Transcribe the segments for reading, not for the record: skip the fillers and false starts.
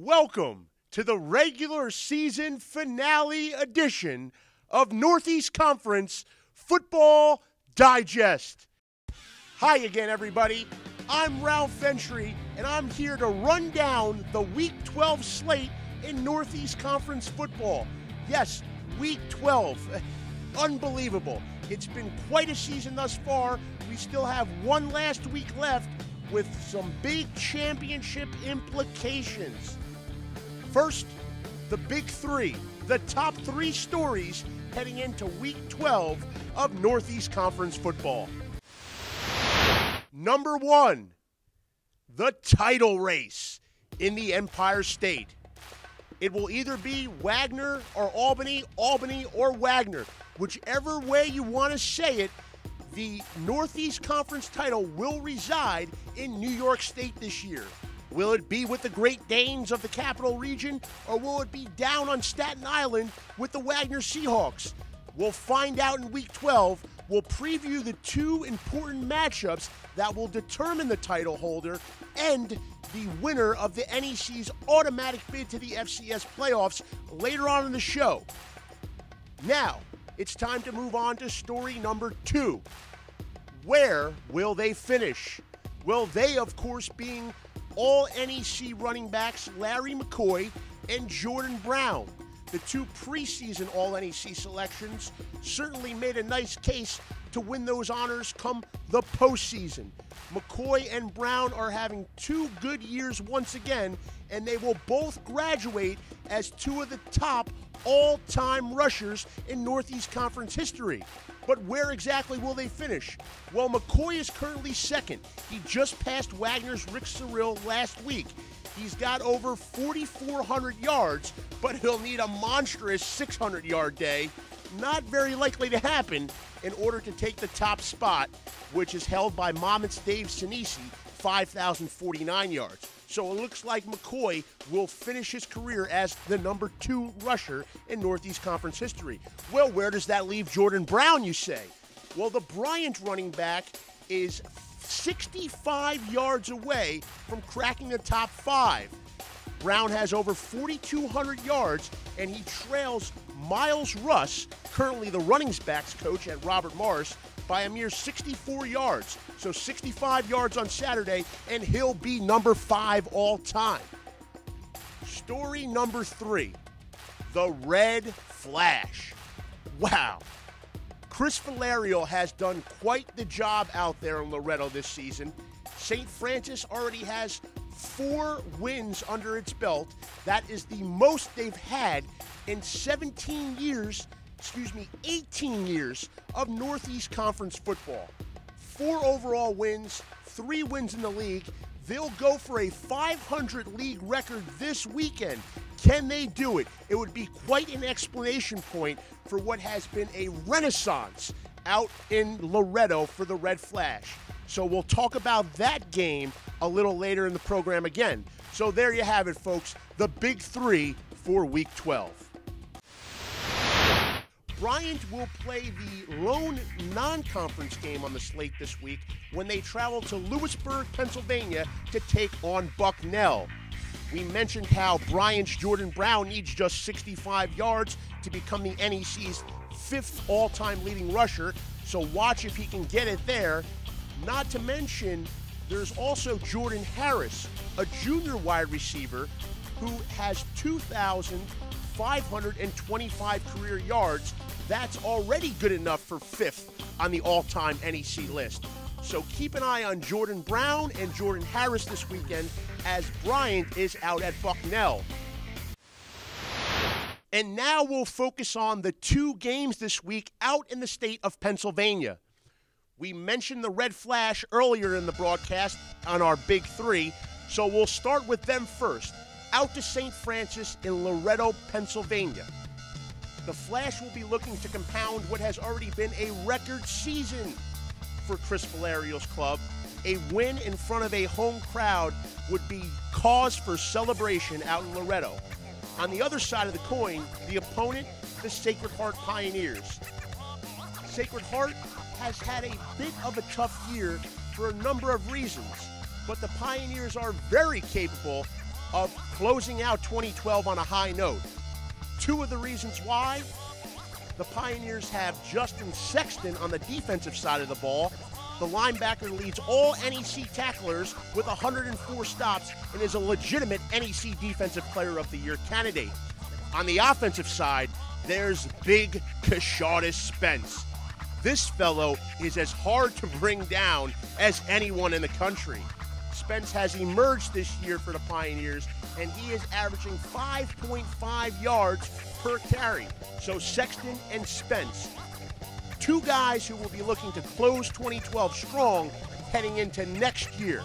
Welcome to the regular season finale edition of Northeast Conference Football Digest. Hi again, everybody. I'm Ralph Ventry, and I'm here to run down the Week 12 slate in Northeast Conference football. Yes, Week 12. Unbelievable. It's been quite a season thus far. We still have one last week left with some big championship implications. First, the big three, the top three stories heading into Week 12 of Northeast Conference football. Number one, the title race in the Empire State. It will either be Wagner or Albany, Albany or Wagner. Whichever way you want to say it, the Northeast Conference title will reside in New York State this year. Will it be with the Great Danes of the Capital Region, or will it be down on Staten Island with the Wagner Seahawks? We'll find out in Week 12. We'll preview the two important matchups that will determine the title holder and the winner of the NEC's automatic bid to the FCS playoffs later on in the show. Now, it's time to move on to story number two. Where will they finish? Well, they, of course, being all NEC running backs Larry McCoy and Jordan Brown. The two preseason All-NEC selections certainly made a nice case to win those honors come the postseason. McCoy and Brown are having two good years once again, and they will both graduate as two of the top all-time rushers in Northeast Conference history. But where exactly will they finish? Well, McCoy is currently second. He just passed Wagner's Rick Cyril last week. He's got over 4,400 yards, but he'll need a monstrous 600-yard day. Not very likely to happen in order to take the top spot, which is held by Monmouth's Dave Sinisi, 5,049 yards. So it looks like McCoy will finish his career as the number 2 rusher in Northeast Conference history. Well, where does that leave Jordan Brown, you say? Well, the Bryant running back is 65 yards away from cracking the top 5. Brown has over 4,200 yards, and he trails Miles Russ, currently the running backs coach at Robert Morris, by a mere 64 yards. So 65 yards on Saturday, and he'll be number 5 all time. Story number 3, the Red Flash. Wow. Chris Valerio has done quite the job out there in Loretto this season. St. Francis already has 4 wins under its belt. That is the most they've had in 18 years of Northeast Conference football. 4 overall wins, 3 wins in the league. They'll go for a 500 league record this weekend. Can they do it? It would be quite an explanation point for what has been a renaissance out in Loretto for the Red Flash. So we'll talk about that game a little later in the program again. So there you have it, folks, the big 3 for Week 12. Bryant will play the lone non-conference game on the slate this week when they travel to Lewisburg, Pennsylvania to take on Bucknell. We mentioned how Bryant's Jordan Brown needs just 65 yards to become the NEC's 5th all-time leading rusher, so watch if he can get it there. Not to mention, there's also Jordan Harris, a junior wide receiver who has 2,525 career yards. That's already good enough for 5th on the all-time NEC list. So keep an eye on Jordan Brown and Jordan Harris this weekend as Bryant is out at Bucknell. And now we'll focus on the 2 games this week out in the state of Pennsylvania. We mentioned the Red Flash earlier in the broadcast on our big 3, so we'll start with them first. Out to St. Francis in Loretto, Pennsylvania. The Flash will be looking to compound what has already been a record season for Chris Valerio's club. A win in front of a home crowd would be cause for celebration out in Loretto. On the other side of the coin, the opponent, the Sacred Heart Pioneers. Sacred Heart has had a bit of a tough year for a number of reasons, but the Pioneers are very capable of closing out 2012 on a high note. Two of the reasons why: the Pioneers have Justin Sexton on the defensive side of the ball. The linebacker leads all NEC tacklers with 104 stops and is a legitimate NEC Defensive Player of the Year candidate. On the offensive side, there's Big Kashadis Spence. This fellow is as hard to bring down as anyone in the country. Spence has emerged this year for the Pioneers, and he is averaging 5.5 yards per carry. So Sexton and Spence, two guys who will be looking to close 2012 strong heading into next year.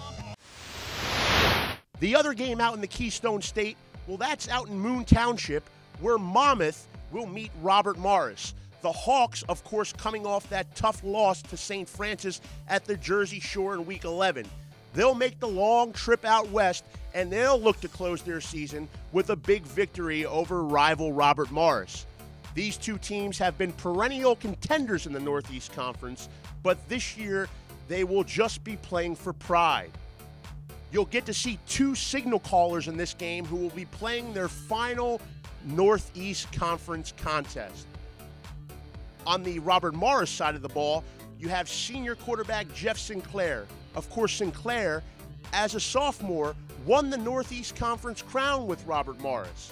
The other game out in the Keystone State, well, that's out in Moon Township, where Monmouth will meet Robert Morris. The Hawks, of course, coming off that tough loss to St. Francis at the Jersey Shore in Week 11. They'll make the long trip out west, and they'll look to close their season with a big victory over rival Robert Morris. These two teams have been perennial contenders in the Northeast Conference, but this year they will just be playing for pride. You'll get to see two signal callers in this game who will be playing their final Northeast Conference contest. On the Robert Morris side of the ball, you have senior quarterback Jeff Sinclair. Of course, Sinclair, as a sophomore, won the Northeast Conference crown with Robert Morris.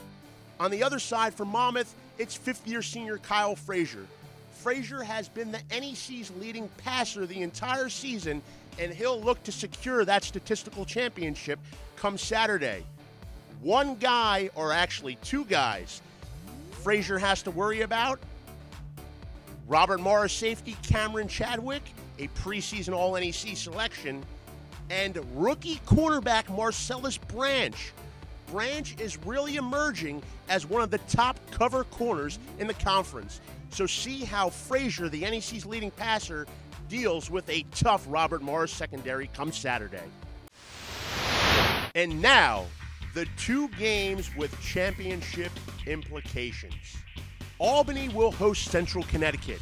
On the other side for Monmouth, it's fifth-year senior Kyle Frazier. Frazier has been the NEC's leading passer the entire season, and he'll look to secure that statistical championship come Saturday. One guy, or actually two guys, Frazier has to worry about: Robert Morris safety Cameron Chadwick, a preseason All-NEC selection, and rookie cornerback Marcellus Branch. Branch is really emerging as one of the top cover corners in the conference. So see how Frazier, the NEC's leading passer, deals with a tough Robert Morris secondary come Saturday. And now, the two games with championship implications. Albany will host Central Connecticut.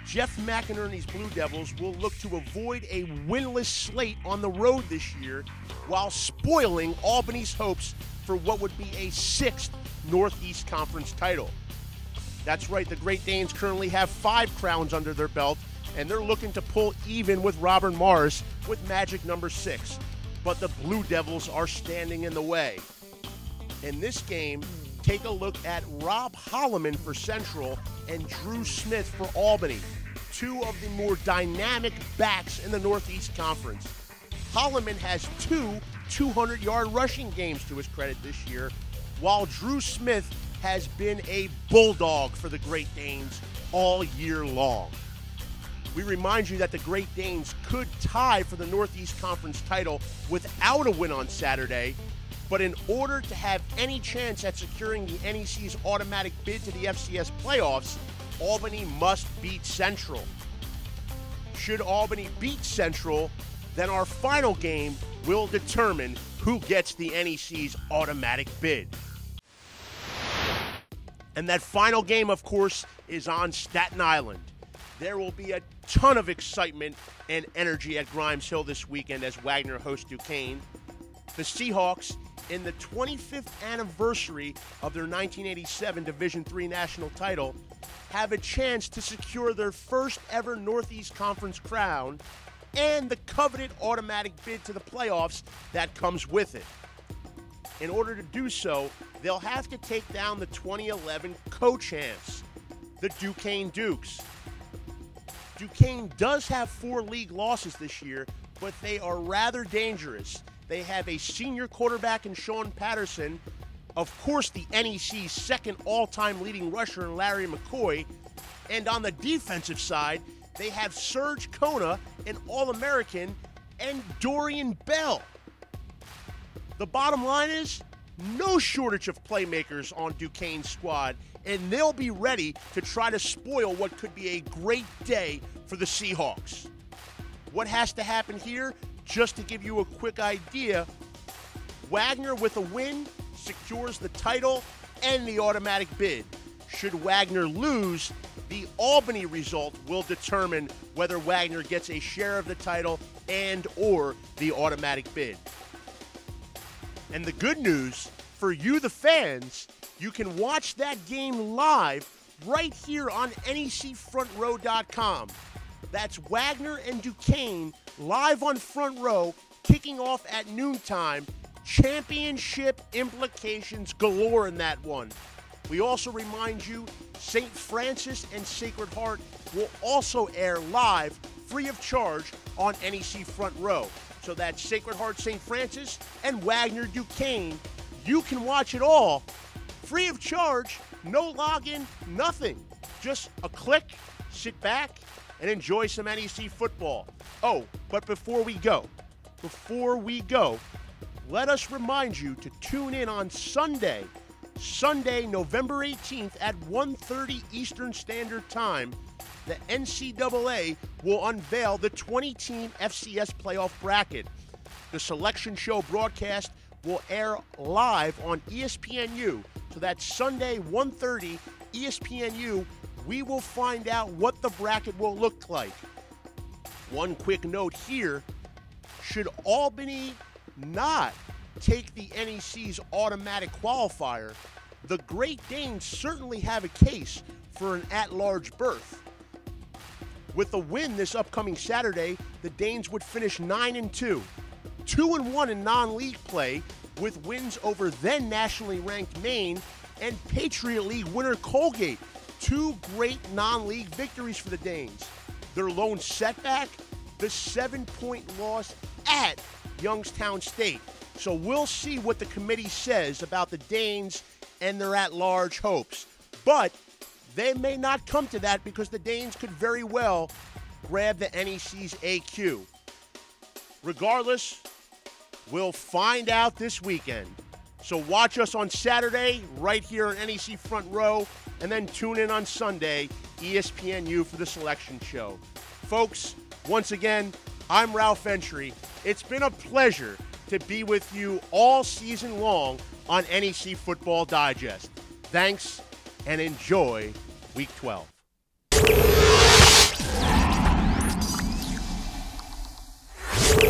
Jeff McInerney's Blue Devils will look to avoid a winless slate on the road this year while spoiling Albany's hopes for what would be a sixth Northeast Conference title. That's right, the Great Danes currently have 5 crowns under their belt, and they're looking to pull even with Robert Morris with magic number 6. But the Blue Devils are standing in the way. In this game, take a look at Rob Holloman for Central and Drew Smith for Albany, two of the more dynamic backs in the Northeast Conference. Holloman has 2 200-yard rushing games to his credit this year, while Drew Smith has been a bulldog for the Great Danes all year long. We remind you that the Great Danes could tie for the Northeast Conference title without a win on Saturday, but in order to have any chance at securing the NEC's automatic bid to the FCS playoffs, Albany must beat Central. Should Albany beat Central, then our final game will determine who gets the NEC's automatic bid. And that final game, of course, is on Staten Island. There will be a ton of excitement and energy at Grimes Hill this weekend as Wagner hosts Duquesne. The Seahawks, in the 25th anniversary of their 1987 Division III national title, have a chance to secure their first ever Northeast Conference crown and the coveted automatic bid to the playoffs that comes with it. In order to do so, they'll have to take down the 2011 co-champs, the Duquesne Dukes. Duquesne does have 4 league losses this year, but they are rather dangerous. They have a senior quarterback in Sean Patterson, of course the NEC's second all-time leading rusher in Larry McCoy, and on the defensive side, they have Serge Kona, an All-American, and Dorian Bell. The bottom line is, no shortage of playmakers on Duquesne's squad, and they'll be ready to try to spoil what could be a great day for the Seahawks. What has to happen here? Just to give you a quick idea, Wagner with a win secures the title and the automatic bid. Should Wagner lose, the Albany result will determine whether Wagner gets a share of the title and or the automatic bid. And the good news for you, the fans, you can watch that game live right here on necfrontrow.com. That's Wagner and Duquesne live on Front Row, kicking off at noontime. Championship implications galore in that one. We also remind you, St. Francis and Sacred Heart will also air live, free of charge, on NEC Front Row. So that's Sacred Heart St. Francis and Wagner Duquesne. You can watch it all, free of charge, no login, nothing. Just a click, sit back, and enjoy some NEC football. Oh, but before we go, let us remind you to tune in on Sunday, November 18th at 1:30 Eastern Standard Time. The NCAA will unveil the 20-team FCS playoff bracket. The selection show broadcast will air live on ESPNU. So that's Sunday, 1:30 ESPNU. We will find out what the bracket will look like. One quick note here, should Albany not take the NEC's automatic qualifier, the Great Danes certainly have a case for an at-large berth. With a win this upcoming Saturday, the Danes would finish 9-2, 2-1 in non-league play, with wins over then nationally ranked Maine and Patriot League winner Colgate. Two great non-league victories for the Danes. Their lone setback, the 7-point loss at Youngstown State. So we'll see what the committee says about the Danes and their at-large hopes. But they may not come to that because the Danes could very well grab the NEC's AQ. Regardless, we'll find out this weekend. So watch us on Saturday right here on NEC Front Row, and then tune in on Sunday, ESPNU, for the selection show. Folks, once again, I'm Ralph Entry. It's been a pleasure to be with you all season long on NEC Football Digest. Thanks, and enjoy Week 12.